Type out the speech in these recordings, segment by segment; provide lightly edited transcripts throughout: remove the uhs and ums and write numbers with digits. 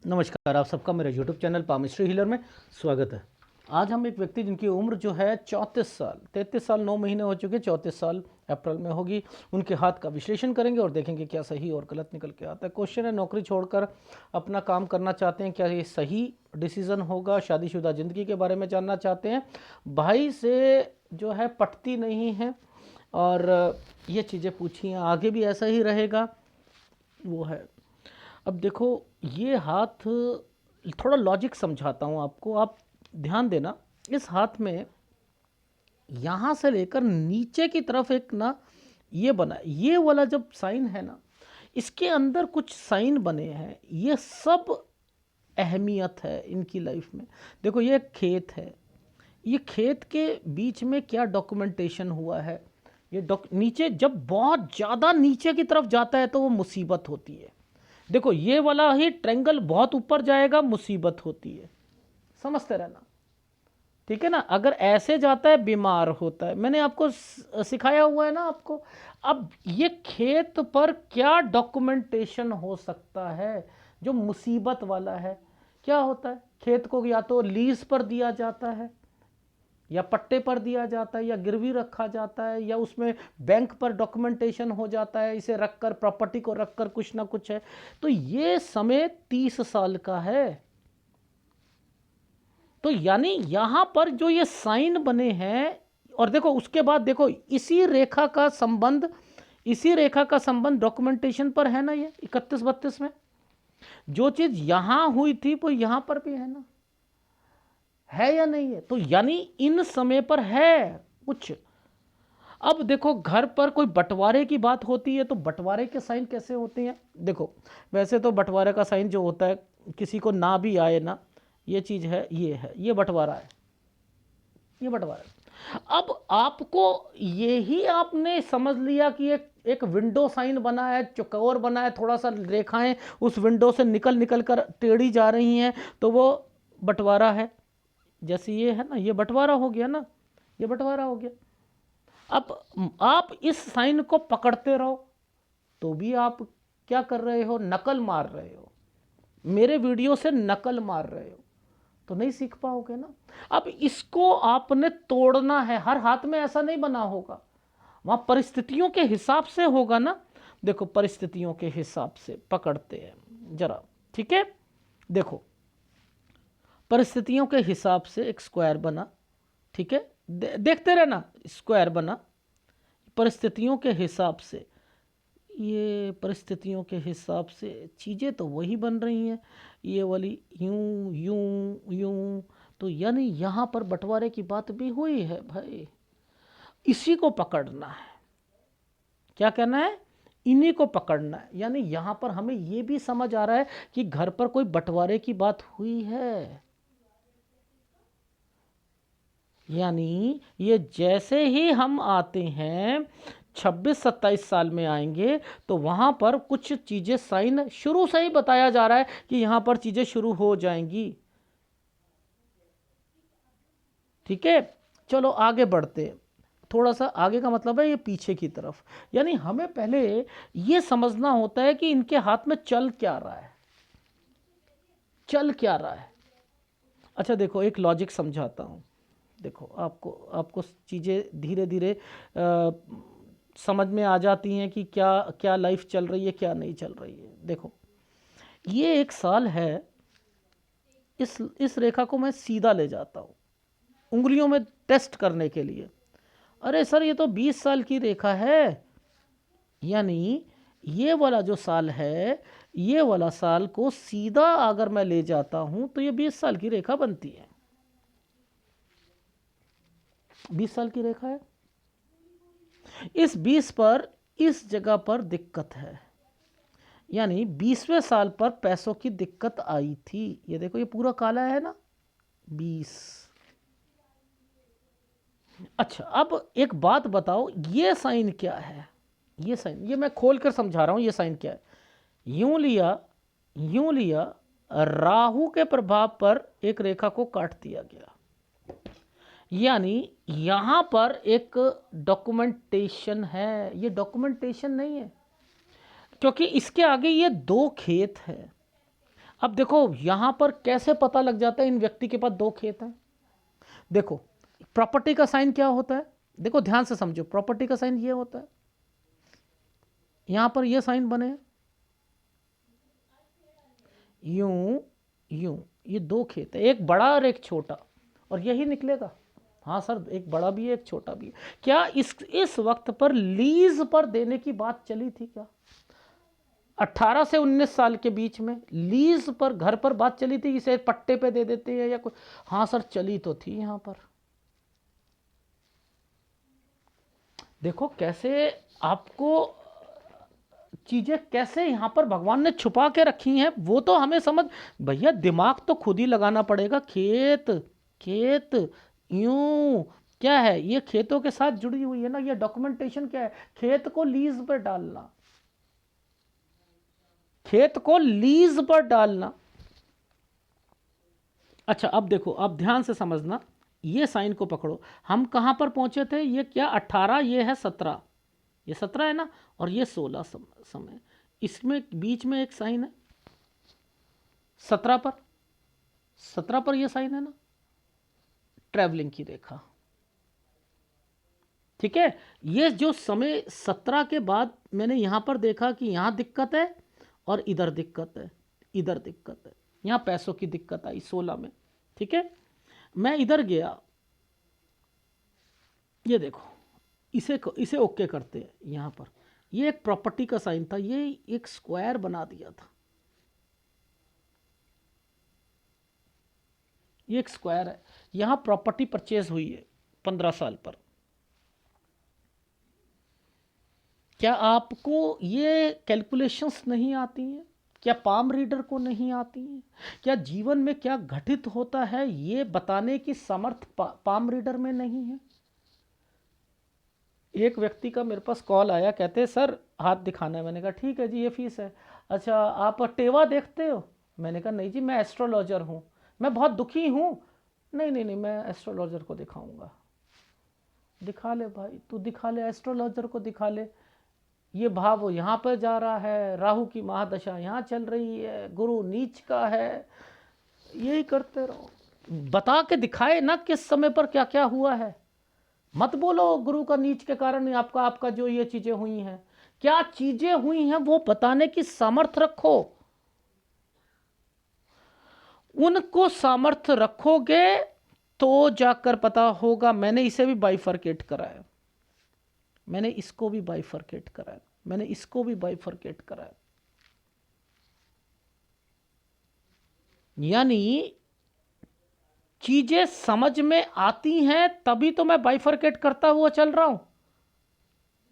नमस्कार, आप सबका मेरे यूट्यूब चैनल पामिस्ट्री हीलर में स्वागत है। आज हम एक व्यक्ति जिनकी उम्र जो है 34 साल, 33 साल 9 महीने हो चुके, 34 साल अप्रैल में होगी, उनके हाथ का विश्लेषण करेंगे और देखेंगे क्या सही और गलत निकल के आता है। क्वेश्चन है, नौकरी छोड़कर अपना काम करना चाहते हैं, क्या ये सही डिसीज़न होगा? शादीशुदा ज़िंदगी के बारे में जानना चाहते हैं, भाई से जो है पटती नहीं है और ये चीज़ें पूछी हैं। आगे भी ऐसा ही रहेगा, वो है। अब देखो, ये हाथ थोड़ा लॉजिक समझाता हूँ आपको, आप ध्यान देना। इस हाथ में यहाँ से लेकर नीचे की तरफ एक ना ये बना है, ये वाला जब साइन है ना, इसके अंदर कुछ साइन बने हैं, ये सब अहमियत है इनकी लाइफ में। देखो, ये खेत है, ये खेत के बीच में क्या डॉक्यूमेंटेशन हुआ है, ये नीचे जब बहुत ज़्यादा नीचे की तरफ जाता है तो वो मुसीबत होती है। देखो, ये वाला ही ट्रायंगल बहुत ऊपर जाएगा, मुसीबत होती है, समझते रहना, ठीक है ना। अगर ऐसे जाता है बीमार होता है, मैंने आपको सिखाया हुआ है ना आपको। अब ये खेत पर क्या डॉक्यूमेंटेशन हो सकता है जो मुसीबत वाला है? क्या होता है, खेत को या तो लीज पर दिया जाता है, या पट्टे पर दिया जाता है, या गिरवी रखा जाता है, या उसमें बैंक पर डॉक्यूमेंटेशन हो जाता है, इसे रखकर, प्रॉपर्टी को रखकर कुछ ना कुछ है। तो ये समय 30 साल का है। तो यानी यहां पर जो ये साइन बने हैं, और देखो उसके बाद देखो इसी रेखा का संबंध, इसी रेखा का संबंध डॉक्यूमेंटेशन पर है ना, ये 31-32 में जो चीज यहां हुई थी वो यहां पर भी है ना, है या नहीं है? तो यानी इन समय पर है कुछ। अब देखो, घर पर कोई बंटवारे की बात होती है तो बंटवारे के साइन कैसे होते हैं? देखो, वैसे तो बंटवारे का साइन जो होता है, किसी को ना भी आए ना, ये चीज़ है, ये बंटवारा है, ये बंटवारा है। अब आपको यही आपने समझ लिया कि एक विंडो साइन बना है, चौकोर बना है, थोड़ा सा रेखाएं उस विंडो से निकल निकल कर टेढ़ी जा रही हैं, तो वो बंटवारा है। जैसे ये है ना, ये बंटवारा हो गया ना, ये बंटवारा हो गया। अब आप इस साइन को पकड़ते रहो तो भी आप क्या कर रहे हो? नकल मार रहे हो, मेरे वीडियो से नकल मार रहे हो, तो नहीं सीख पाओगे ना। अब इसको आपने तोड़ना है, हर हाथ में ऐसा नहीं बना होगा, वहां परिस्थितियों के हिसाब से होगा ना। देखो, परिस्थितियों के हिसाब से पकड़ते हैं जरा, ठीक है। देखो, परिस्थितियों के हिसाब से एक स्क्वायर बना, ठीक है, देखते रहना, स्क्वायर बना परिस्थितियों के हिसाब से। ये परिस्थितियों के हिसाब से चीज़ें तो वही बन रही हैं, ये वाली यूं यूं यूं, तो यानी यहाँ पर बंटवारे की बात भी हुई है भाई। इसी को पकड़ना है, क्या कहना है? इन्हीं को पकड़ना है। यानी यहाँ पर हमें ये भी समझ आ रहा है कि घर पर कोई बंटवारे की बात हुई है। यानी ये जैसे ही हम आते हैं 26-27 साल में आएंगे तो वहाँ पर कुछ चीज़ें साइन शुरू से ही बताया जा रहा है कि यहाँ पर चीज़ें शुरू हो जाएंगी, ठीक है। चलो आगे बढ़ते हैं, थोड़ा सा आगे का मतलब है ये पीछे की तरफ। यानी हमें पहले ये समझना होता है कि इनके हाथ में चल क्या रहा है, चल क्या रहा है। अच्छा देखो, एक लॉजिक समझाता हूँ। देखो, आपको आपको चीज़ें धीरे धीरे समझ में आ जाती हैं कि क्या क्या लाइफ चल रही है, क्या नहीं चल रही है। देखो, ये एक साल है, इस रेखा को मैं सीधा ले जाता हूँ उंगलियों में टेस्ट करने के लिए। अरे सर, ये तो 20 साल की रेखा है। यानी ये वाला जो साल है, ये वाला साल को सीधा अगर मैं ले जाता हूँ तो ये 20 साल की रेखा बनती है, 20 साल की रेखा है। इस 20 पर इस जगह पर दिक्कत है, यानी 20वें साल पर पैसों की दिक्कत आई थी। ये देखो, ये पूरा काला है ना, 20। अच्छा, अब एक बात बताओ, ये साइन क्या है? ये साइन, ये मैं खोल कर समझा रहा हूं, ये साइन क्या है। यूं लिया, यूं लिया, राहु के प्रभाव पर एक रेखा को काट दिया गया, यानी यहां पर एक डॉक्यूमेंटेशन है। ये डॉक्यूमेंटेशन नहीं है, क्योंकि इसके आगे ये दो खेत है। अब देखो यहां पर कैसे पता लग जाता है इन व्यक्ति के पास 2 खेत हैं। देखो प्रॉपर्टी का साइन क्या होता है, देखो ध्यान से समझो, प्रॉपर्टी का साइन ये होता है, यहां पर ये साइन बने यूं यूं, ये 2 खेत है, एक बड़ा और एक छोटा, और यही निकलेगा। हाँ सर, एक बड़ा भी है एक छोटा भी है। क्या इस वक्त पर लीज पर देने की बात चली थी क्या? 18 से 19 साल के बीच में लीज पर घर पर बात चली थी, इसे पट्टे पे दे देते हैं या कोई? हाँ सर, चली तो थी यहां पर। देखो कैसे आपको चीजें कैसे यहां पर भगवान ने छुपा के रखी हैं, वो तो हमें समझ, भैया दिमाग तो खुद ही लगाना पड़ेगा। खेत खेत यूं क्या है, ये खेतों के साथ जुड़ी हुई है ना, ये डॉक्यूमेंटेशन क्या है, खेत को लीज पर डालना, खेत को लीज पर डालना। अच्छा अब देखो, अब ध्यान से समझना, ये साइन को पकड़ो, हम कहां पर पहुंचे थे, ये क्या 18, ये है 17, ये 17 है ना, और ये 16 समय, इसमें बीच में एक साइन है 17 पर, 17 पर ये साइन है ना, ट्रैवलिंग की रेखा। ठीक है, ये जो समय 17 के बाद मैंने यहां पर देखा कि यहां दिक्कत है और इधर दिक्कत है, इधर दिक्कत है, यहां पैसों की दिक्कत आई 16 में। ठीक है, मैं इधर गया, ये देखो, इसे ओके करते हैं यहां पर, ये एक प्रॉपर्टी का साइन था, ये एक स्क्वायर बना दिया था, ये एक स्क्वायर है, यहां प्रॉपर्टी परचेज हुई है 15 साल पर। क्या आपको ये कैलकुलेशंस नहीं आती हैं? क्या पाम रीडर को नहीं आती हैं? क्या जीवन में क्या घटित होता है ये बताने की समर्थ पाम रीडर में नहीं है? एक व्यक्ति का मेरे पास कॉल आया, कहते सर हाथ दिखाना है, मैंने कहा ठीक है जी, ये फीस है। अच्छा आप टेवा देखते हो? मैंने कहा नहीं जी, मैं एस्ट्रोलॉजर हूँ, मैं बहुत दुखी हूँ। नहीं नहीं नहीं, मैं एस्ट्रोलॉजर को दिखाऊंगा। दिखा ले भाई, तू दिखा ले, एस्ट्रोलॉजर को दिखा ले। ये भाव यहाँ पर जा रहा है, राहु की महादशा यहाँ चल रही है, गुरु नीच का है, यही करते रहो। बता के दिखाए ना किस समय पर क्या क्या हुआ है। मत बोलो गुरु का नीच के कारण आपका आपका जो ये चीजें हुई हैं, क्या चीजें हुई हैं वो बताने की सामर्थ्य रखो। उनको सामर्थ्य रखोगे तो जाकर पता होगा। मैंने इसे भी बाइफरकेट कराया, मैंने इसको भी बाइफरकेट कराया, मैंने इसको भी बाइफरकेट कराया। यानी चीजें समझ में आती हैं तभी तो मैं बाइफरकेट करता हुआ चल रहा हूं।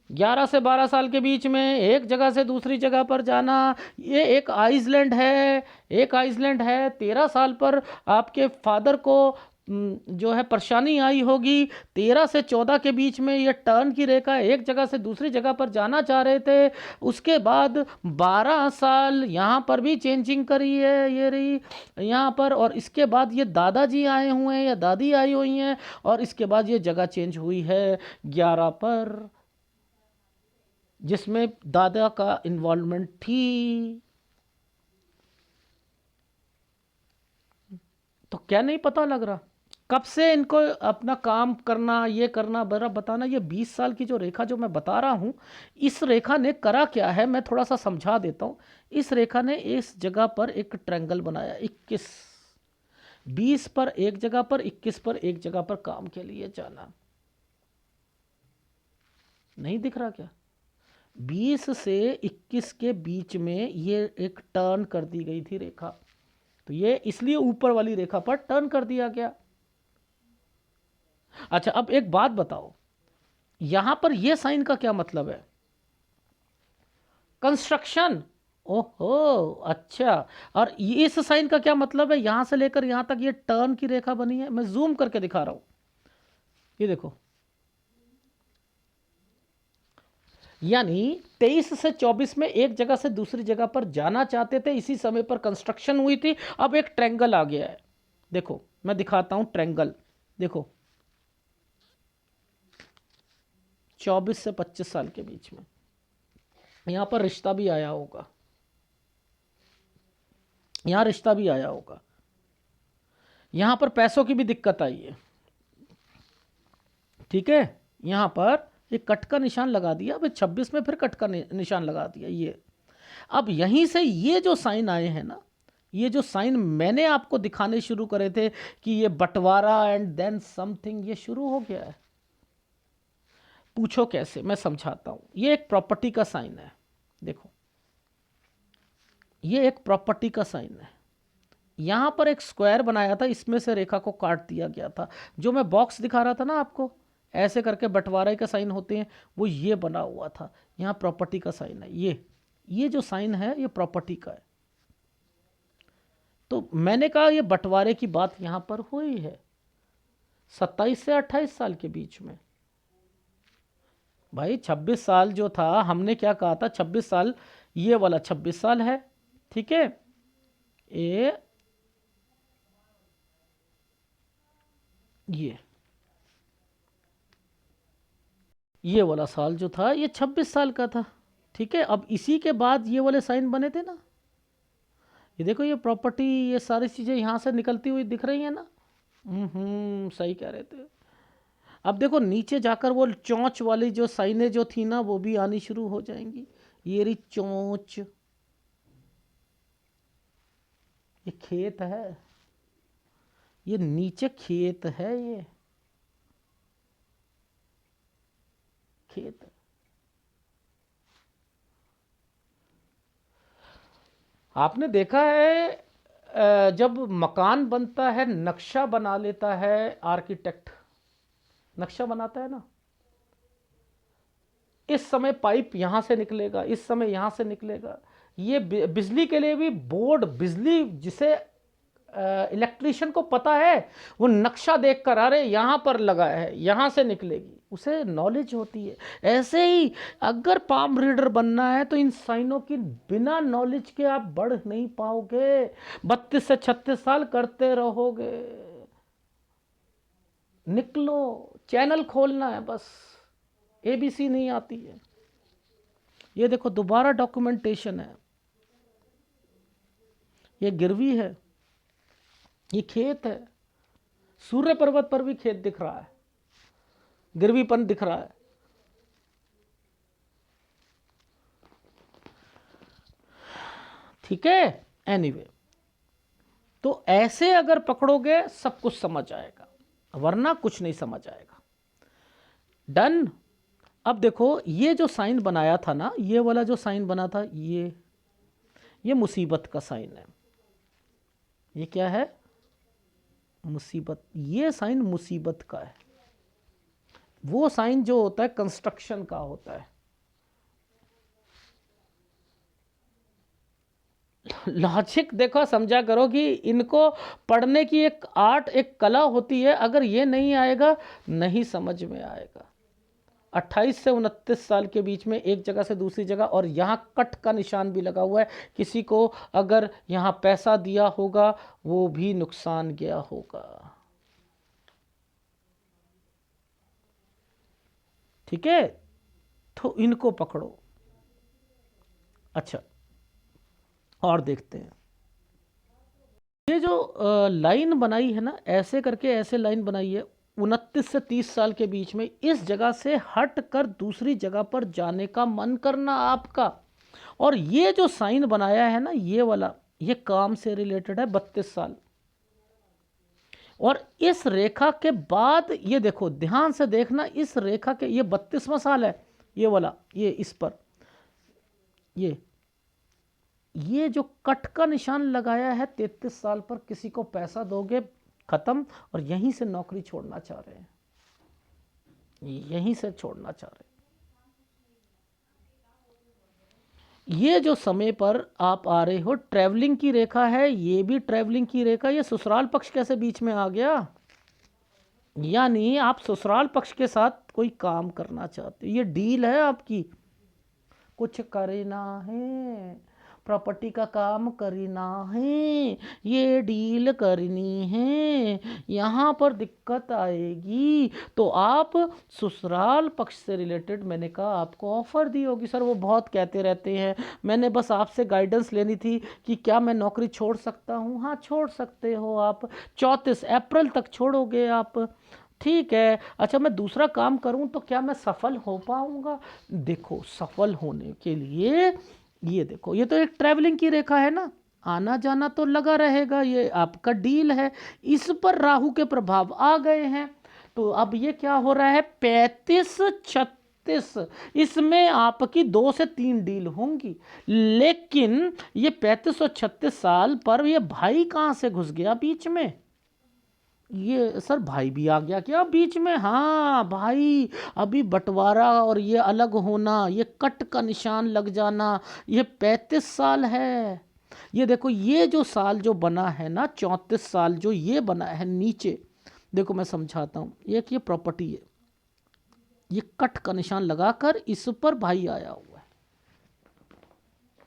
11 से 12 साल के बीच में एक जगह से दूसरी जगह पर जाना, ये एक आइसलैंड है, एक आइसलैंड है। 13 साल पर आपके फादर को जो है परेशानी आई होगी। 13 से 14 के बीच में ये टर्न की रेखा, एक जगह से दूसरी जगह पर जाना चाह रहे थे। उसके बाद 12 साल यहाँ पर भी चेंजिंग करी है, ये रही यहाँ पर, और इसके बाद ये दादाजी आए हुए हैं या दादी आई हुई हैं, और इसके बाद ये जगह चेंज हुई है 11 पर, जिसमें दादा का इन्वॉल्वमेंट थी। तो क्या नहीं पता लग रहा कब से इनको अपना काम करना, ये करना, बड़ा बताना। ये 20 साल की जो रेखा जो मैं बता रहा हूं, इस रेखा ने करा क्या है मैं थोड़ा सा समझा देता हूं। इस रेखा ने इस जगह पर एक ट्रायंगल बनाया, 21 20 पर एक जगह पर, 21 पर एक जगह पर काम के लिए जाना। नहीं दिख रहा क्या? 20 से 21 के बीच में ये एक टर्न कर दी गई थी रेखा, तो ये इसलिए ऊपर वाली रेखा पर टर्न कर दिया गया। अच्छा अब एक बात बताओ, यहां पर ये साइन का क्या मतलब है? कंस्ट्रक्शन। ओहो अच्छा, और इस साइन का क्या मतलब है? यहां से लेकर यहां तक ये टर्न की रेखा बनी है, मैं जूम करके दिखा रहा हूं, ये देखो। यानी 23 से 24 में एक जगह से दूसरी जगह पर जाना चाहते थे, इसी समय पर कंस्ट्रक्शन हुई थी। अब एक ट्रायंगल आ गया है, देखो मैं दिखाता हूं ट्रायंगल। देखो 24 से 25 साल के बीच में यहां पर रिश्ता भी आया होगा, यहाँ रिश्ता भी आया होगा, यहाँ पर पैसों की भी दिक्कत आई है, ठीक है। यहाँ पर एक कट का निशान लगा दिया, अब 26 में फिर कट का निशान लगा दिया ये। अब यहीं से ये जो साइन आए हैं ना, ये जो साइन मैंने आपको दिखाने शुरू करे थे कि ये बंटवारा एंड देन समथिंग, ये शुरू हो गया है। पूछो कैसे, मैं समझाता हूं। ये एक प्रॉपर्टी का साइन है, देखो ये एक प्रॉपर्टी का साइन है। यहां पर एक स्क्वायर बनाया था, इसमें से रेखा को काट दिया गया था। जो मैं बॉक्स दिखा रहा था ना आपको, ऐसे करके बंटवारे का साइन होते हैं, वो ये बना हुआ था। यहां प्रॉपर्टी का साइन है, ये जो साइन है ये प्रॉपर्टी का है। तो मैंने कहा ये बंटवारे की बात यहां पर हुई है 27 से 28 साल के बीच में। भाई 26 साल जो था, हमने क्या कहा था, 26 साल, ये वाला 26 साल है, ठीक है। ये वाला साल जो था ये 26 साल का था, ठीक है। अब इसी के बाद ये वाले साइन बने थे ना, ये देखो ये प्रॉपर्टी, ये सारी चीज़ें यहाँ से निकलती हुई दिख रही हैं ना। सही कह रहे थे। अब देखो नीचे जाकर वो चोंच वाली जो साइनें जो थी ना, वो भी आनी शुरू हो जाएंगी। ये रही चोंच, ये खेत है, ये नीचे खेत है, ये खेत है। आपने देखा है जब मकान बनता है, नक्शा बना लेता है आर्किटेक्ट, नक्शा बनाता है ना, इस समय पाइप यहां से निकलेगा, इस समय यहां से निकलेगा। ये बिजली के लिए भी बोर्ड, बिजली जिसे इलेक्ट्रिशियन को पता है, वो नक्शा देख कर, अरे यहां पर लगा है, यहां से निकलेगी, उसे नॉलेज होती है। ऐसे ही अगर पाम रीडर बनना है तो इन साइनों की बिना नॉलेज के आप बढ़ नहीं पाओगे, 32 से 36 साल करते रहोगे। निकलो, चैनल खोलना है बस, एबीसी नहीं आती है। ये देखो दोबारा डॉक्यूमेंटेशन है, ये गिरवी है, ये खेत है। सूर्य पर्वत पर भी खेत दिख रहा है, गिरवीपन दिख रहा है। ठीक है, एनीवे तो ऐसे अगर पकड़ोगे सब कुछ समझ आएगा, वरना कुछ नहीं समझ आएगा। डन। अब देखो ये जो साइन बनाया था ना, ये वाला जो साइन बना था, ये मुसीबत का साइन है। ये क्या है, मुसीबत। ये साइन मुसीबत का है। वो साइन जो होता है कंस्ट्रक्शन का होता है। लॉजिक देखो, समझा करो कि इनको पढ़ने की एक आर्ट, एक कला होती है। अगर ये नहीं आएगा, नहीं समझ में आएगा। 28 से 29 साल के बीच में एक जगह से दूसरी जगह, और यहाँ कट का निशान भी लगा हुआ है। किसी को अगर यहाँ पैसा दिया होगा, वो भी नुकसान गया होगा। ठीक है, तो इनको पकड़ो। अच्छा, और देखते हैं ये जो लाइन बनाई है ना, ऐसे करके ऐसे लाइन बनाई है 29 से 30 साल के बीच में। इस जगह से हट कर दूसरी जगह पर जाने का मन करना आपका। और ये जो साइन बनाया है ना, ये वाला, ये काम से रिलेटेड है, 32 साल। और इस रेखा के बाद ये देखो, ध्यान से देखना, इस रेखा के ये 32वां साल है, ये वाला, ये इस पर ये जो कट का निशान लगाया है 33 साल पर, किसी को पैसा दोगे खत्म, और यहीं से नौकरी छोड़ना चाह रहे हैं, यहीं से छोड़ना चाह रहे हैं। ये जो समय पर आप आ रहे हो, ट्रैवलिंग की रेखा है, ये भी ट्रैवलिंग की रेखा। ये ससुराल पक्ष कैसे बीच में आ गया, यानी आप ससुराल पक्ष के साथ कोई काम करना चाहते हो, ये डील है आपकी, कुछ करना है, प्रॉपर्टी का काम करना है, ये डील करनी है, यहाँ पर दिक्कत आएगी। तो आप ससुराल पक्ष से रिलेटेड मैंने कहा आपको ऑफर दी होगी। सर वो बहुत कहते रहते हैं, मैंने बस आपसे गाइडेंस लेनी थी कि क्या मैं नौकरी छोड़ सकता हूँ। हाँ छोड़ सकते हो आप, 34 अप्रैल तक छोड़ोगे आप, ठीक है। अच्छा मैं दूसरा काम करूं तो क्या मैं सफल हो पाऊंगा? देखो सफल होने के लिए ये देखो, ये तो एक ट्रैवलिंग की रेखा है ना, आना जाना तो लगा रहेगा, ये आपका डील है। इस पर राहु के प्रभाव आ गए हैं, तो अब ये क्या हो रहा है, 35-36, इसमें आपकी 2 से 3 डील होंगी। लेकिन ये 35 और 36 साल पर ये भाई कहाँ से घुस गया बीच में? ये सर भाई भी आ गया क्या बीच में? हाँ भाई, अभी बंटवारा और ये अलग होना, ये कट का निशान लग जाना, ये 35 साल है। ये देखो ये जो साल जो बना है ना, 34 साल जो ये बना है नीचे, देखो मैं समझाता हूँ। एक ये प्रॉपर्टी है, ये कट का निशान लगाकर इस पर भाई आया हुआ है,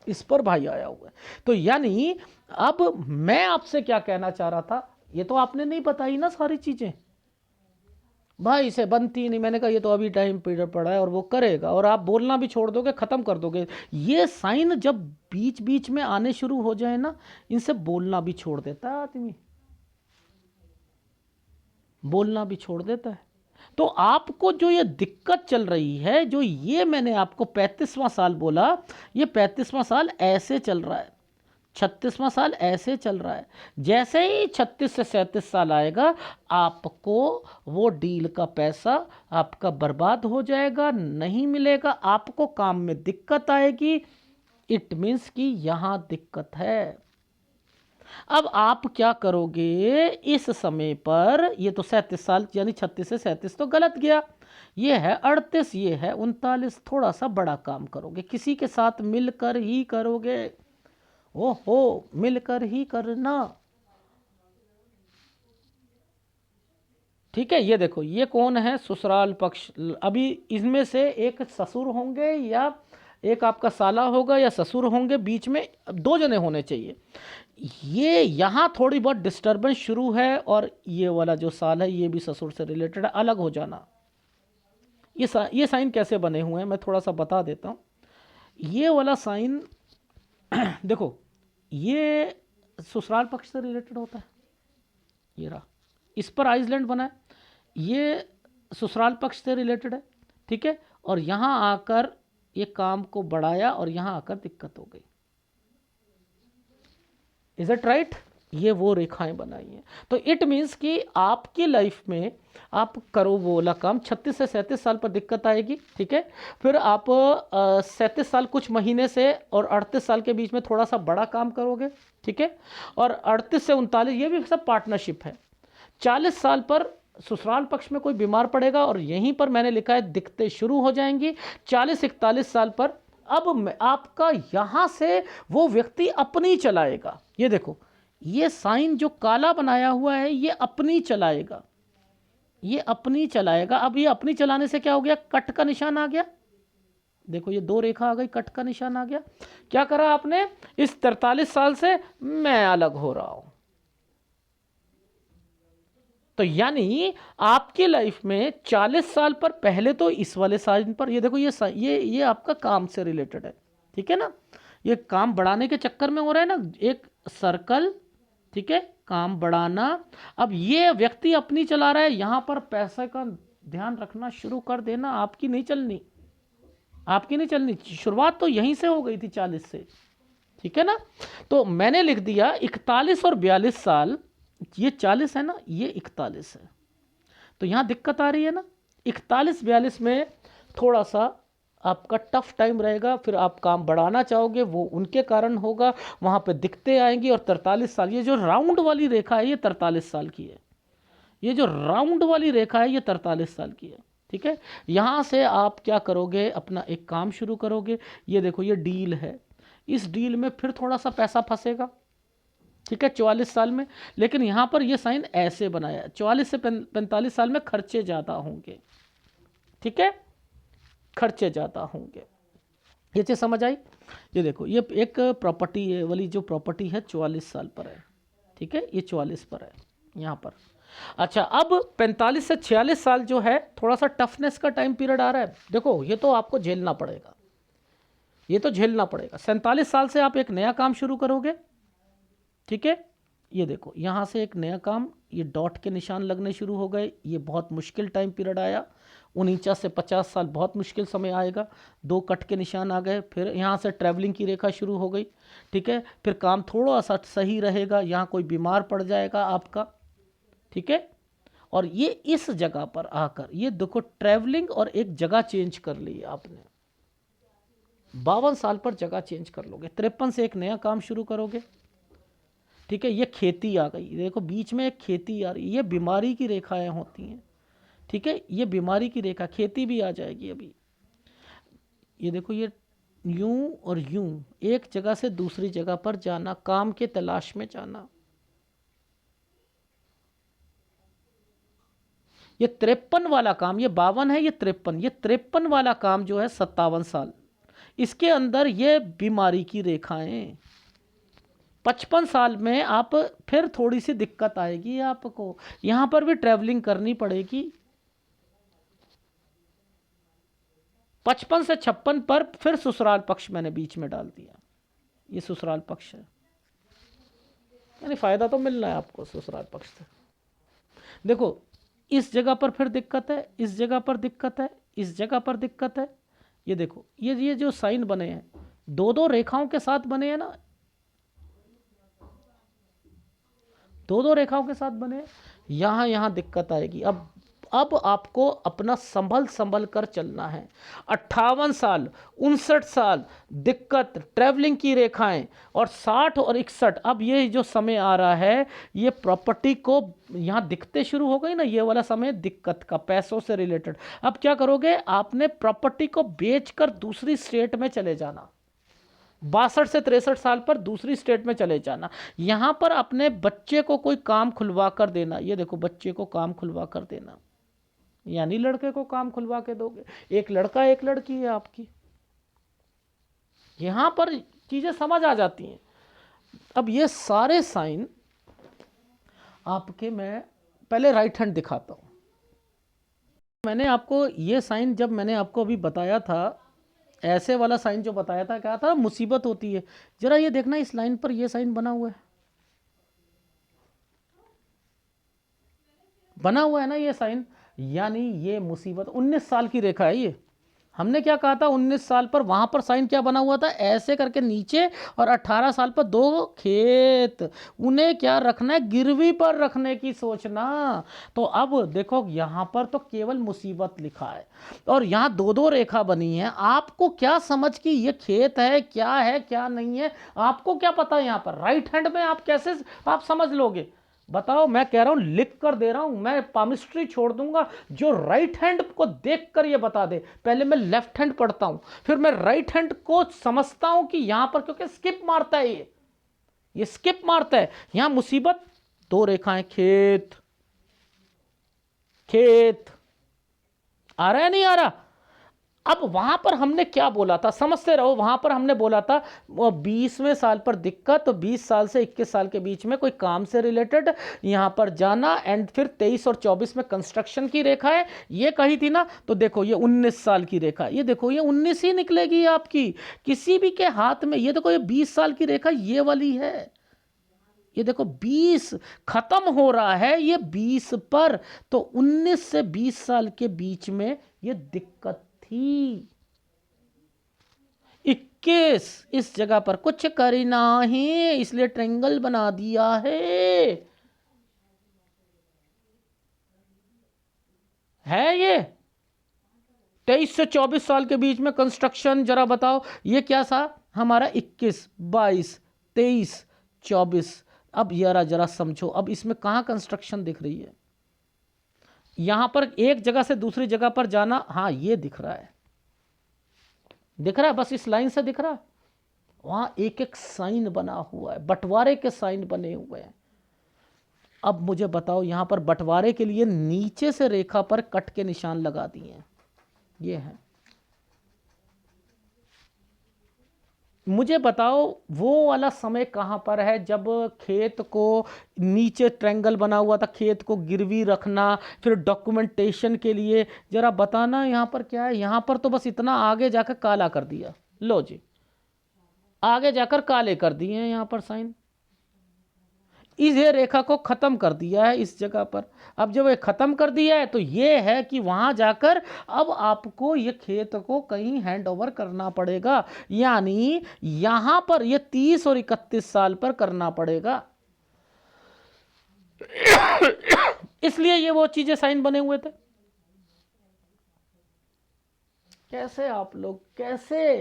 इस पर भाई आया हुआ है। तो यानी अब मैं आपसे क्या कहना चाह रहा था, ये तो आपने नहीं बताई ना सारी चीजें, भाई से बनती नहीं। मैंने कहा ये तो अभी टाइम पीरियड पड़ा है और वो करेगा, और आप बोलना भी छोड़ दोगे, खत्म कर दोगे। ये साइन जब बीच बीच में आने शुरू हो जाए ना, इनसे बोलना भी छोड़ देता है आदमी, बोलना भी छोड़ देता है। तो आपको जो ये दिक्कत चल रही है, जो ये मैंने आपको 35वां साल बोला, ये 35वां साल ऐसे चल रहा है, 36वां साल ऐसे चल रहा है। जैसे ही 36 से 37 साल आएगा, आपको वो डील का पैसा आपका बर्बाद हो जाएगा, नहीं मिलेगा, आपको काम में दिक्कत आएगी। इट मीन्स कि यहां दिक्कत है। अब आप क्या करोगे इस समय पर? ये तो 37 साल यानी 36 से 37 तो गलत गया, ये है 38, ये है 39। थोड़ा सा बड़ा काम करोगे, किसी के साथ मिलकर ही करोगे। ओहो, मिलकर ही करना, ठीक है। ये देखो ये कौन है, ससुराल पक्ष। अभी इसमें से एक ससुर होंगे या एक आपका साला होगा या ससुर होंगे, बीच में 2 जने होने चाहिए। ये यहाँ थोड़ी बहुत डिस्टरबेंस शुरू है, और ये वाला जो साल है ये भी ससुर से रिलेटेड है, अलग हो जाना। ये साइन कैसे बने हुए हैं मैं थोड़ा सा बता देता हूँ। ये वाला साइन देखो, ये ससुराल पक्ष से रिलेटेड होता है, ये रहा, इस पर आइसलैंड बना है, ये ससुराल पक्ष से रिलेटेड है, ठीक है। और यहाँ आकर ये काम को बढ़ाया और यहाँ आकर दिक्कत हो गई। Is it right? ये वो रेखाएं बनाई हैं। तो इट मीन्स कि आपकी लाइफ में आप करो वो वाला काम, 36 से 37 साल पर दिक्कत आएगी, ठीक है। फिर आप 37 साल कुछ महीने से और 38 साल के बीच में थोड़ा सा बड़ा काम करोगे, ठीक है। और 38 से 39 ये भी सब पार्टनरशिप है। 40 साल पर ससुराल पक्ष में कोई बीमार पड़ेगा, और यहीं पर मैंने लिखा है दिक्कतें शुरू हो जाएंगी। 40-41 साल पर अब आपका यहां से वो व्यक्ति अपनी चलाएगा। ये देखो ये साइन जो काला बनाया हुआ है, ये अपनी चलाएगा, ये अपनी चलाएगा। अब ये अपनी चलाने से क्या हो गया, कट का निशान आ गया। देखो ये 2 रेखा आ गई, कट का निशान आ गया। क्या करा आपने, इस 43 साल से मैं अलग हो रहा हूं। तो यानी आपकी लाइफ में 40 साल पर पहले तो इस वाले साइन पर, ये देखो ये आपका काम से रिलेटेड है, ठीक है ना। ये काम बढ़ाने के चक्कर में हो रहा है ना, एक सर्कल, ठीक है, काम बढ़ाना। अब ये व्यक्ति अपनी चला रहा है, यहां पर पैसे का ध्यान रखना शुरू कर देना, आपकी नहीं चलनी, आपकी नहीं चलनी। शुरुआत तो यहीं से हो गई थी 40 से, ठीक है ना। तो मैंने लिख दिया 41 और 42 साल, ये 40 है ना, ये 41 है, तो यहां दिक्कत आ रही है ना। 41-42 में थोड़ा सा आपका टफ टाइम रहेगा, फिर आप काम बढ़ाना चाहोगे, वो उनके कारण होगा, वहां पे दिक्कतें आएंगी। और 43 साल, ये जो राउंड वाली रेखा है ये 43 साल की है, ये जो राउंड वाली रेखा है ये 43 साल की है, ठीक है। यहां से आप क्या करोगे, अपना एक काम शुरू करोगे। ये देखो ये डील है, इस डील में फिर थोड़ा सा पैसा फंसेगा, ठीक है, 44 साल में। लेकिन यहां पर ये साइन ऐसे बनाया, 44 से 45 साल में खर्चे ज़्यादा होंगे, ठीक है, खर्चे ज़्यादा होंगे। ये चीज़ समझ आई। ये देखो ये एक प्रॉपर्टी है वाली जो प्रॉपर्टी है 44 साल पर है, ठीक है, ये 44 पर है यहाँ पर। अच्छा, अब 45 से 46 साल जो है थोड़ा सा टफनेस का टाइम पीरियड आ रहा है। देखो ये तो आपको झेलना पड़ेगा, ये तो झेलना पड़ेगा। 47 साल से आप एक नया काम शुरू करोगे, ठीक है। ये देखो यहाँ से एक नया काम, ये डॉट के निशान लगने शुरू हो गए, ये बहुत मुश्किल टाइम पीरियड आया। 49 से 50 साल बहुत मुश्किल समय आएगा। 2 कट के निशान आ गए, फिर यहाँ से ट्रैवलिंग की रेखा शुरू हो गई, ठीक है। फिर काम थोड़ा सा सही रहेगा, यहाँ कोई बीमार पड़ जाएगा आपका, ठीक है। और ये इस जगह पर आकर ये देखो ट्रैवलिंग और एक जगह चेंज कर ली आपने। 52 साल पर जगह चेंज कर लोगे। 53 से एक नया काम शुरू करोगे, ठीक है। ये खेती आ गई, देखो बीच में एक खेती आ रही है, ये बीमारी की रेखाएं होती हैं, ठीक है। ये बीमारी की रेखा, खेती भी आ जाएगी अभी। ये देखो ये यूं और यूं एक जगह से दूसरी जगह पर जाना, काम के तलाश में जाना। ये 53 वाला काम, ये 52 है, ये 53, ये 53 वाला काम जो है 57 साल, इसके अंदर ये बीमारी की रेखाएं। 55 साल में आप फिर थोड़ी सी दिक्कत आएगी आपको, यहां पर भी ट्रैवलिंग करनी पड़ेगी। 55 से 56 पर फिर ससुराल पक्ष मैंने बीच में डाल दिया, ये ससुराल पक्ष है, यानी फायदा तो मिल रहा है आपको ससुराल पक्ष से। देखो इस जगह पर फिर दिक्कत है, इस जगह पर दिक्कत है, इस जगह पर दिक्कत है। ये देखो ये जो साइन बने हैं, 2-2 रेखाओं के साथ बने हैं ना, 2-2 रेखाओं के साथ बने हैं, यहाँ दिक्कत आएगी। अब आपको अपना संभल संभल कर चलना है। 58 साल, 59 साल दिक्कत, ट्रैवलिंग की रेखाएं, और 60 और 61, अब ये जो समय आ रहा है ये प्रॉपर्टी को यहाँ दिखते शुरू हो गई ना, ये वाला समय दिक्कत का, पैसों से रिलेटेड। अब क्या करोगे, आपने प्रॉपर्टी को बेचकर दूसरी स्टेट में चले जाना, 62 से 63 साल पर दूसरी स्टेट में चले जाना। यहां पर अपने बच्चे को कोई काम खुलवा कर देना, ये देखो बच्चे को काम खुलवा कर देना, यानी लड़के को काम खुलवा के दोगे। एक लड़का एक लड़की है आपकी, यहां पर चीजें समझ आ जाती हैं। अब ये सारे साइन आपके, मैं पहले राइट हैंड दिखाता हूं। मैंने आपको ये साइन जब मैंने आपको अभी बताया था, ऐसे वाला साइन जो बताया था, क्या था, मुसीबत होती है। जरा ये देखना इस लाइन पर ये साइन बना हुआ है, बना हुआ है ना ये साइन, यानी ये मुसीबत। 19 साल की रेखा है ये। हमने क्या कहा था, 19 साल पर वहां पर साइन क्या बना हुआ था, ऐसे करके नीचे, और 18 साल पर 2 खेत, उन्हें क्या रखना है, गिरवी पर रखने की सोचना। तो अब देखो यहां पर तो केवल मुसीबत लिखा है, और यहां 2-2 रेखा बनी है। आपको क्या समझ कि ये खेत है क्या नहीं है, आपको क्या पता है। यहां पर राइट हैंड में आप कैसे आप समझ लोगे, बताओ। मैं कह रहा हूं, लिख कर दे रहा हूं, मैं पामिस्ट्री छोड़ दूंगा जो राइट हैंड को देखकर ये बता दे। पहले मैं लेफ्ट हैंड पढ़ता हूं, फिर मैं राइट हैंड को समझता हूं कि यहां पर, क्योंकि स्किप मारता है ये स्किप मारता है। यहां मुसीबत, 2 रेखाएं, खेत खेत, आ रहा है नहीं आ रहा। अब वहां पर हमने क्या बोला था, समझते रहो। वहां पर हमने बोला था 20वें साल पर दिक्कत, तो 20 साल से 21 साल के बीच में कोई काम से रिलेटेड यहां पर जाना, एंड फिर 23 और 24 में कंस्ट्रक्शन की रेखा है, ये कही थी ना। तो देखो ये 19 साल की रेखा, ये देखो ये 19 ही निकलेगी आपकी किसी भी के हाथ में। ये देखो ये 20 साल की रेखा ये वाली है, ये देखो 20 खत्म हो रहा है ये 20 पर, तो 19 से 20 साल के बीच में ये दिक्कत थी। 21 इस जगह पर कुछ करना है, इसलिए ट्रायंगल बना दिया है ये 23 से 24 साल के बीच में कंस्ट्रक्शन। जरा बताओ ये क्या था हमारा, 21, 22, 23, 24। अब जरा समझो, अब इसमें कहां कंस्ट्रक्शन दिख रही है, यहां पर एक जगह से दूसरी जगह पर जाना। हाँ ये दिख रहा है, दिख रहा है, बस इस लाइन से दिख रहा है। वहां एक एक साइन बना हुआ है, बंटवारे के साइन बने हुए हैं। अब मुझे बताओ, यहां पर बंटवारे के लिए नीचे से रेखा पर कट के निशान लगा दिए हैं, ये है। मुझे बताओ वो वाला समय कहाँ पर है जब खेत को, नीचे ट्रायंगल बना हुआ था, खेत को गिरवी रखना, फिर डॉक्यूमेंटेशन के लिए, जरा बताना यहाँ पर क्या है। यहाँ पर तो बस इतना आगे जाकर काला कर दिया, लो जी, आगे जाकर काले कर दिए हैं यहाँ पर साइन, इस ये रेखा को खत्म कर दिया है इस जगह पर। अब जब ये खत्म कर दिया है तो ये है कि वहां जाकर अब आपको ये खेत को कहीं हैंड ओवर करना पड़ेगा, यानी यहां पर ये 30 और 31 साल पर करना पड़ेगा। इसलिए ये वो चीजें साइन बने हुए थे। कैसे आप लोग, कैसे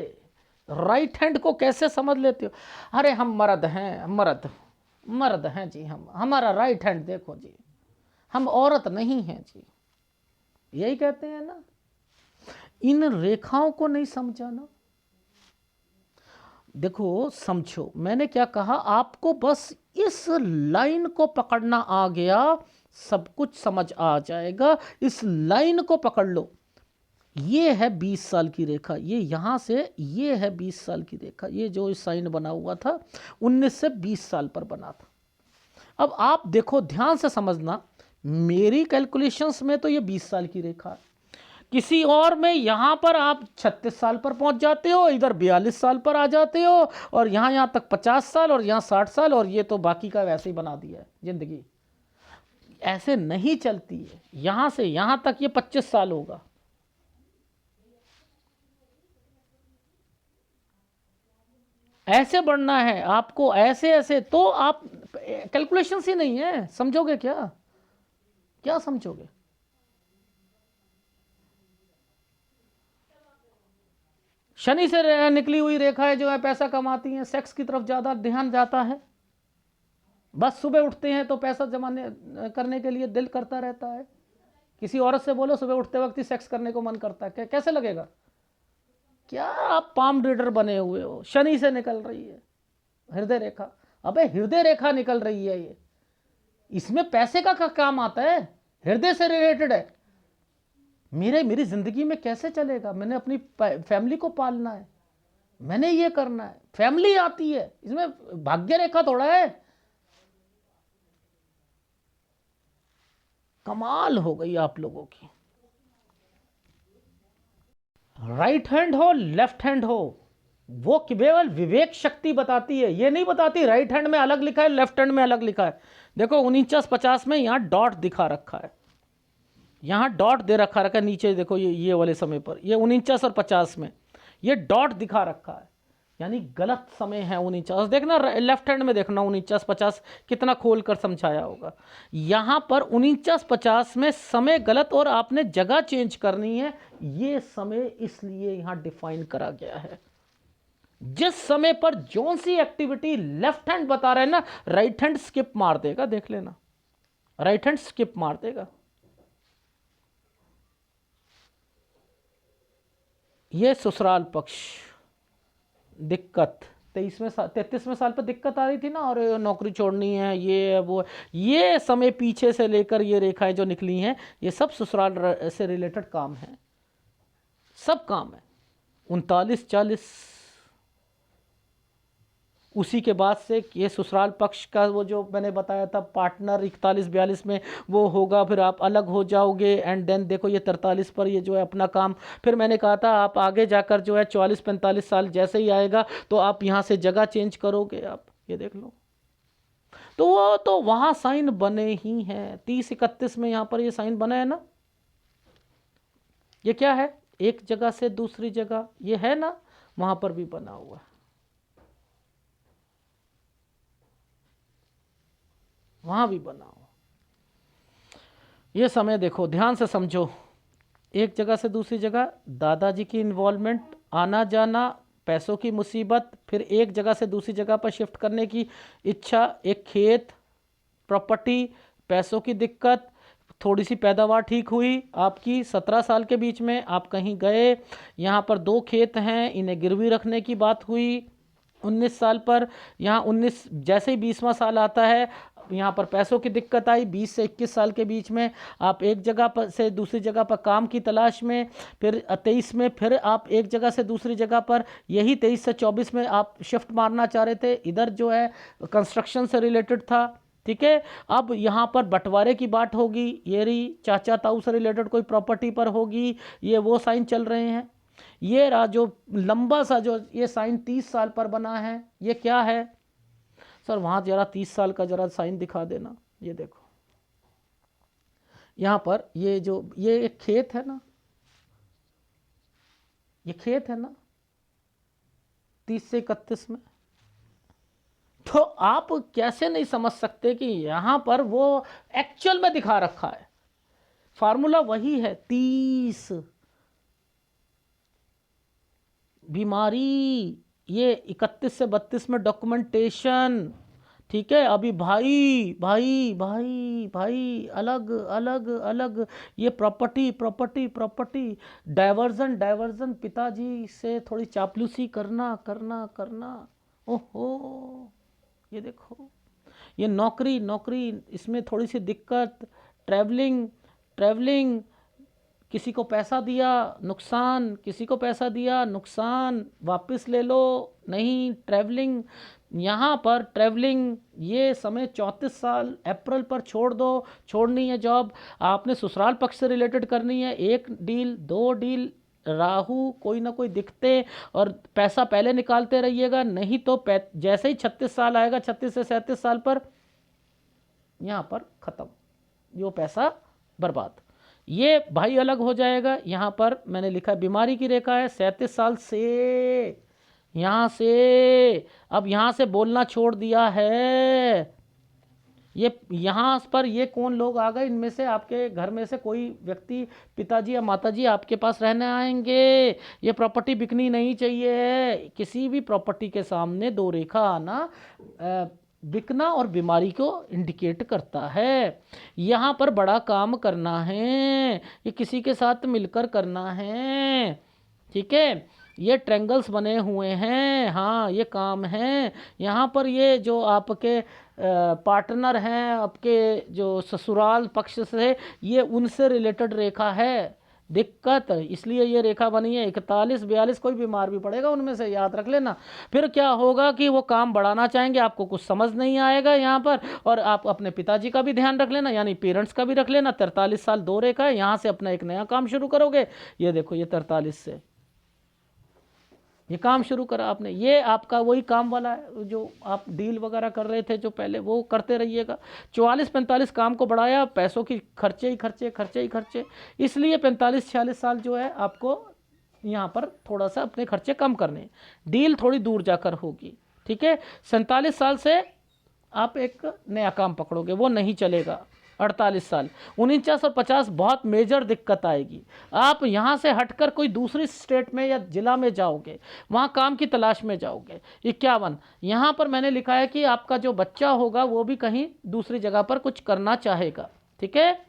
राइट हैंड को कैसे समझ लेते हो। अरे हम मर्द हैं, मर्द मर्द हैं जी, हम, हमारा राइट हैंड देखो जी, हम औरत नहीं हैं जी, यही कहते हैं ना। इन रेखाओं को नहीं समझा ना। देखो समझो मैंने क्या कहा, आपको बस इस लाइन को पकड़ना आ गया, सब कुछ समझ आ जाएगा। इस लाइन को पकड़ लो, ये है 20 साल की रेखा, ये यहाँ से ये है 20 साल की रेखा, ये जो साइन बना हुआ था 19 से 20 साल पर बना था। अब आप देखो ध्यान से समझना, मेरी कैलकुलेशंस में तो ये 20 साल की रेखा है, किसी और में यहाँ पर आप 36 साल पर पहुँच जाते हो, इधर 42 साल पर आ जाते हो, और यहाँ तक 50 साल और यहाँ 60 साल, और ये तो बाकी का वैसे ही बना दिया है। जिंदगी ऐसे नहीं चलती है, यहाँ से यहाँ तक ये 25 साल होगा। ऐसे बढ़ना है आपको, ऐसे ऐसे, तो आप कैलकुलेशन ही नहीं है, समझोगे क्या, क्या समझोगे। शनि से निकली हुई रेखाएं जो है पैसा कमाती हैं, सेक्स की तरफ ज़्यादा ध्यान जाता है, बस सुबह उठते हैं तो पैसा जमाने करने के लिए दिल करता रहता है। किसी औरत से बोलो सुबह उठते वक्त ही सेक्स करने को मन करता है, कैसे लगेगा। क्या आप पाम रीडर बने हुए हो, शनि से निकल रही है हृदय रेखा। अबे हृदय रेखा निकल रही है, ये इसमें पैसे का काम आता है, हृदय से रिलेटेड है। मेरी जिंदगी में कैसे चलेगा, मैंने अपनी फैमिली को पालना है, मैंने ये करना है, फैमिली आती है इसमें, भाग्य रेखा थोड़ा है। कमाल हो गई आप लोगों की। राइट हैंड हो लेफ्ट हैंड हो, वो केवल विवेक शक्ति बताती है, ये नहीं बताती राइट हैंड में अलग लिखा है लेफ्ट हैंड में अलग लिखा है। देखो 49-50 में यहाँ डॉट दिखा रखा है, यहाँ डॉट दे रखा है नीचे, देखो ये वाले समय पर ये 49 और 50 में ये डॉट दिखा रखा है, यानी गलत समय है 49। देखना लेफ्ट हैंड में, देखना 49-50 कितना खोल कर समझाया होगा। यहाँ पर 49-50 में समय गलत और आपने जगह चेंज करनी है, ये समय इसलिए यहाँ डिफाइन करा गया है। जिस समय पर जौन सी एक्टिविटी लेफ्ट हैंड बता रहे हैं ना, राइट हैंड स्किप मार देगा, देख लेना, राइट हैंड स्किप मार देगा। ये ससुराल पक्ष दिक्कत 33वें साल पर दिक्कत आ रही थी ना, और नौकरी छोड़नी है, ये वो, ये समय पीछे से लेकर ये रेखाएं जो निकली हैं ये सब ससुराल से रिलेटेड काम है, सब काम है। 39-40 उसी के बाद से ये ससुराल पक्ष का वो जो मैंने बताया था पार्टनर 41-42 में वो होगा, फिर आप अलग हो जाओगे, एंड देन देखो ये 43 पर ये जो है अपना काम। फिर मैंने कहा था आप आगे जाकर जो है 44-45 साल जैसे ही आएगा तो आप यहाँ से जगह चेंज करोगे, आप ये देख लो। तो वो तो वहाँ साइन बने ही हैं, 30-31 में यहाँ पर ये साइन बना है ना। ये क्या है, एक जगह से दूसरी जगह, ये है ना, वहाँ पर भी बना हुआ है, वहां भी बनाओ। ये समय देखो ध्यान से समझो, एक जगह से दूसरी जगह, दादाजी की इन्वॉल्वमेंट, आना जाना, पैसों की मुसीबत, फिर एक जगह से दूसरी जगह पर शिफ्ट करने की इच्छा, एक खेत, प्रॉपर्टी, पैसों की दिक्कत, थोड़ी सी पैदावार ठीक हुई आपकी 17 साल के बीच में, आप कहीं गए, यहाँ पर 2 खेत हैं इन्हें गिरवी रखने की बात हुई 19 साल पर, यहाँ 19 जैसे ही 20वां साल आता है यहाँ पर पैसों की दिक्कत आई, 20 से 21 साल के बीच में आप एक जगह पर से दूसरी जगह पर काम की तलाश में, फिर 23 में फिर आप एक जगह से दूसरी जगह पर, यही 23 से 24 में आप शिफ्ट मारना चाह रहे थे, इधर जो है कंस्ट्रक्शन से रिलेटेड था। ठीक है, अब यहाँ पर बंटवारे की बात होगी, ये रही चाचा ताऊ से रिलेटेड कोई प्रॉपर्टी पर होगी, ये वो साइन चल रहे हैं। ये रहा जो लंबा सा जो ये साइन 30 साल पर बना है, ये क्या है सर? वहाँ जरा 30 साल का जरा साइन दिखा देना। ये देखो यहाँ पर ये जो ये एक खेत है ना, ये खेत है ना 30 से 31 में, तो आप कैसे नहीं समझ सकते कि यहाँ पर वो एक्चुअल में दिखा रखा है, फार्मूला वही है 30। बीमारी ये 31 से 32 में डॉक्यूमेंटेशन। ठीक है, अभी भाई भाई भाई भाई अलग अलग अलग, ये property property property, diversion diversion, पिताजी से थोड़ी चापलूसी करना करना करना। ओहो, ये देखो ये नौकरी नौकरी, इसमें थोड़ी सी दिक्कत, ट्रैवलिंग ट्रैवलिंग, किसी को पैसा दिया नुकसान, किसी को पैसा दिया नुकसान, वापस ले लो नहीं, ट्रैवलिंग, यहाँ पर ट्रैवलिंग, ये समय 34 साल, अप्रैल पर छोड़ दो, छोड़नी है जॉब, आपने ससुराल पक्ष से रिलेटेड करनी है, 1 डील 2 डील, राहु कोई ना कोई दिखते, और पैसा पहले निकालते रहिएगा, नहीं तो जैसे ही 36 साल आएगा, 36 से 37 साल पर यहाँ पर ख़त्म, जो पैसा बर्बाद। ये भाई अलग हो जाएगा। यहाँ पर मैंने लिखा बीमारी की रेखा है 37 साल से, यहाँ से अब यहाँ से बोलना छोड़ दिया है। ये यहाँ पर ये कौन लोग आ गए, इनमें से आपके घर में से कोई व्यक्ति, पिताजी या माताजी आपके पास रहने आएंगे। ये प्रॉपर्टी बिकनी नहीं चाहिए, किसी भी प्रॉपर्टी के सामने 2 रेखा आना बिकना और बीमारी को इंडिकेट करता है। यहाँ पर बड़ा काम करना है, ये किसी के साथ मिलकर करना है। ठीक है, ये ट्रेंगल्स बने हुए हैं, हाँ ये काम है। यहाँ पर ये जो आपके पार्टनर हैं, आपके जो ससुराल पक्ष से, ये उनसे रिलेटेड रेखा है। दिक्कत इसलिए ये रेखा बनी है 41 42, कोई बीमार भी पड़ेगा उनमें से, याद रख लेना। फिर क्या होगा कि वो काम बढ़ाना चाहेंगे, आपको कुछ समझ नहीं आएगा यहाँ पर, और आप अपने पिताजी का भी ध्यान रख लेना, यानी पेरेंट्स का भी रख लेना। 43 साल 2 रेखा है, यहाँ से अपना एक नया काम शुरू करोगे। ये देखो ये 43 से ये काम शुरू करा आपने, ये आपका वही काम वाला है जो आप डील वगैरह कर रहे थे जो पहले, वो करते रहिएगा। 44-45 काम को बढ़ाया, पैसों की खर्चे ही खर्चे खर्चे ही खर्चे, इसलिए 45-46 साल जो है आपको यहाँ पर थोड़ा सा अपने खर्चे कम करने, डील थोड़ी दूर जाकर होगी। ठीक है, 47 साल से आप एक नया काम पकड़ोगे, वो नहीं चलेगा। 48 साल, 49 और 50 बहुत मेजर दिक्कत आएगी। आप यहाँ से हटकर कोई दूसरी स्टेट में या जिला में जाओगे, वहाँ काम की तलाश में जाओगे। 51, यहाँ पर मैंने लिखा है कि आपका जो बच्चा होगा वो भी कहीं दूसरी जगह पर कुछ करना चाहेगा। ठीक है,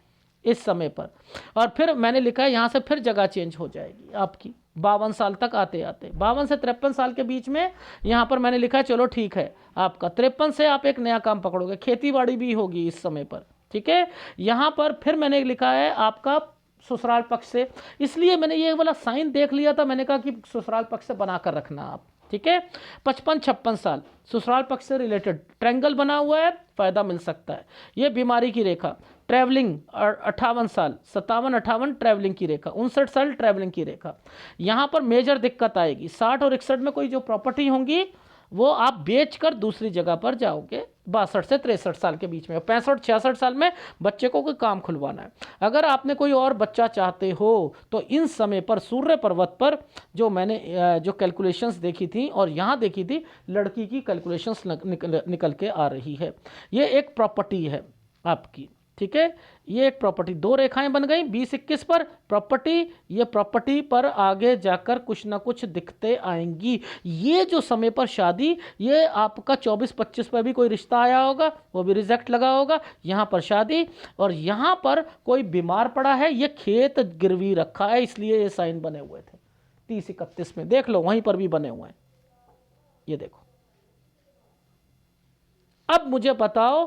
इस समय पर। और फिर मैंने लिखा है यहाँ से फिर जगह चेंज हो जाएगी आपकी 52 साल तक आते आते, 52 से 53 साल के बीच में यहाँ पर मैंने लिखा है चलो ठीक है आपका 53 से आप एक नया काम पकड़ोगे, खेती बाड़ी भी होगी इस समय पर। ठीक है, यहाँ पर फिर मैंने लिखा है आपका ससुराल पक्ष से, इसलिए मैंने ये वाला साइन देख लिया था, मैंने कहा कि ससुराल पक्ष से बनाकर रखना आप। ठीक है, 55-56 साल ससुराल पक्ष से रिलेटेड ट्रायंगल बना हुआ है, फायदा मिल सकता है। ये बीमारी की रेखा, ट्रैवलिंग 58 साल, 57-58 ट्रैवलिंग की रेखा, 59 साल ट्रैवलिंग की रेखा। यहाँ पर मेजर दिक्कत आएगी 60 और 61 में कोई जो प्रॉपर्टी होंगी वो आप बेचकर दूसरी जगह पर जाओगे 62 से 63 साल के बीच में। 65-66 साल में बच्चे को कोई काम खुलवाना है। अगर आपने कोई और बच्चा चाहते हो तो इन समय पर सूर्य पर्वत पर जो मैंने जो कैलकुलेशंस देखी थी और यहाँ देखी थी, लड़की की कैलकुलेशंस निकल के आ रही है। ये एक प्रॉपर्टी है आपकी। ठीक है, ये एक प्रॉपर्टी, 2 रेखाएं बन गई 20-21 पर प्रॉपर्टी। ये प्रॉपर्टी पर आगे जाकर कुछ ना कुछ दिखते आएंगी। ये जो समय पर शादी, ये आपका 24-25 पर भी कोई रिश्ता आया होगा, वो भी रिजेक्ट लगा होगा। यहाँ पर शादी, और यहाँ पर कोई बीमार पड़ा है, ये खेत गिरवी रखा है, इसलिए ये साइन बने हुए थे 30-31 में। देख लो वहीं पर भी बने हुए हैं, ये देखो। अब मुझे बताओ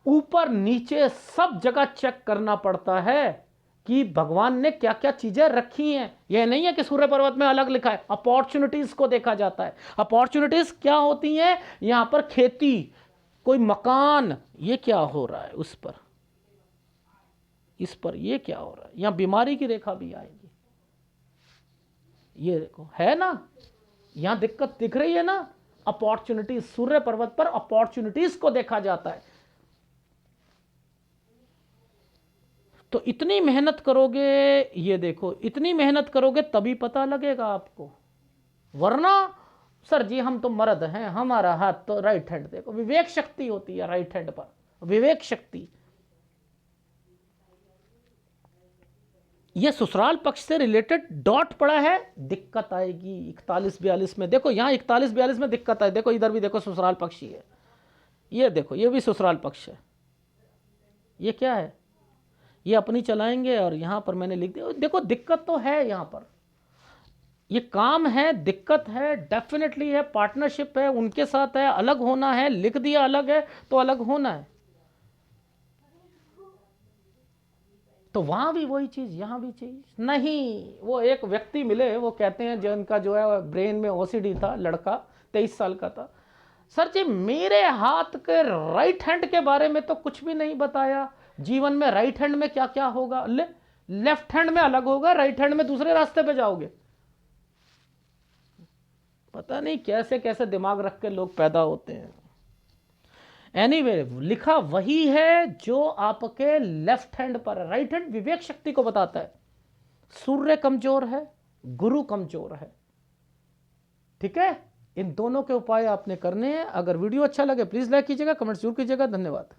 ऊपर नीचे सब जगह चेक करना पड़ता है कि भगवान ने क्या क्या चीजें रखी हैं। यह नहीं है कि सूर्य पर्वत में अलग लिखा है, अपॉर्चुनिटीज को देखा जाता है। अपॉर्चुनिटीज क्या होती हैं? यहां पर खेती, कोई मकान, ये क्या हो रहा है उस पर, इस पर ये क्या हो रहा है। यहां बीमारी की रेखा भी आएगी, ये देखो है ना, यहां दिक्कत दिख रही है ना। अपॉर्चुनिटीज, सूर्य पर्वत पर अपॉर्चुनिटीज को देखा जाता है। तो इतनी मेहनत करोगे, ये देखो इतनी मेहनत करोगे तभी पता लगेगा आपको, वरना सर जी हम तो मर्द हैं, हमारा हाथ तो राइट हैंड, देखो विवेक शक्ति होती है राइट हैंड पर, विवेक शक्ति। ये ससुराल पक्ष से रिलेटेड डॉट पड़ा है, दिक्कत आएगी 41-42 में। देखो यहां 41-42 में दिक्कत है, देखो इधर भी देखो ससुराल पक्ष ही है, ये देखो ये भी ससुराल पक्ष है। ये क्या है, ये अपनी चलाएंगे और यहां पर मैंने लिख दिया। देखो दिक्कत तो है यहां पर, ये काम है, दिक्कत है, डेफिनेटली है, पार्टनरशिप है, उनके साथ है, अलग होना है, लिख दिया अलग है तो अलग होना है। तो वहां भी वही चीज, यहां भी चीज नहीं। वो एक व्यक्ति मिले, वो कहते हैं जिनका जो है ब्रेन में ओसीडी था, लड़का 23 साल का था। सर जी मेरे हाथ के राइट हैंड के बारे में तो कुछ भी नहीं बताया, जीवन में राइट हैंड में क्या क्या होगा, लेफ्ट हैंड में अलग होगा, राइट हैंड में दूसरे रास्ते पे जाओगे। पता नहीं कैसे कैसे दिमाग रख के लोग पैदा होते हैं। एनीवे लिखा वही है जो आपके लेफ्ट हैंड पर है। राइट हैंड विवेक शक्ति को बताता है। सूर्य कमजोर है, गुरु कमजोर है, ठीक है। इन दोनों के उपाय आपने करने हैं। अगर वीडियो अच्छा लगे प्लीज लाइक कीजिएगा, कमेंट जरूर कीजिएगा। धन्यवाद।